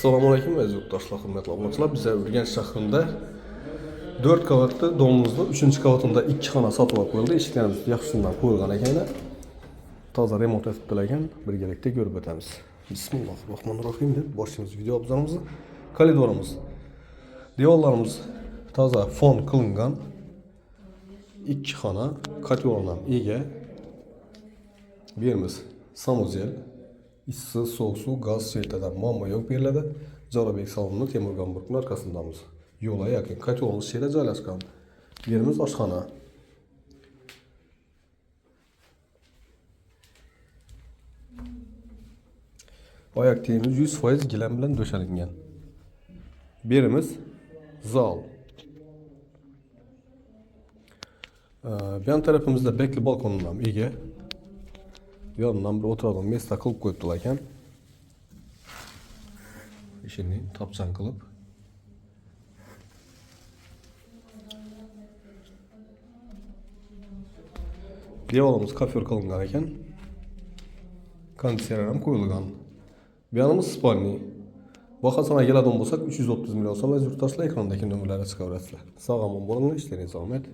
Assalomu alaykum aziz yurtdoshlar, hurmatli obunachilar. Biz Urganch shahrida 4 qavatli domimizning 3-qavatida 2 xona sotib olib qo'yildi. Eshiklarimiz yaxshisidan qo'yilgan ekan. Toza remont etib ekan. Birgalikda ko'rib o'tamiz. Bismillahirrohmanirrohim deb boshlaymiz video obzorimizni. Koridorimiz, devorlarimiz toza fon qilingan. 2 xona kotyoldan ega. Bu yerimiz samozel. Issiq, sovuq suv, gaz svetida muammo yo'q beriladi. Jo'rabek salonining temir gamburgning orqasindamiz. Yo'lga yaqin kotyolimiz yerda joylashgan. Yerimiz oshxona. Oyoq kiyimimiz 100% gilam bilan döşelingan. Birimiz zal. Bu yan tarafimizda bekli balkondan ega. Yandan bir oturadigan mesta qilib qo'yibdilar ekan. İşini tapsan qilib. Devorimiz kafer qilingan ekan. Konditsioner ham qo'yilgan. Bu yanimiz spalni. Bahasına keladigan bo'lsak 330 million so'm. Yurtdoshlar ekrandagi nomerlarga chiqaverasizlar. Sog' omon bo'linglar, ishlaringiz omad.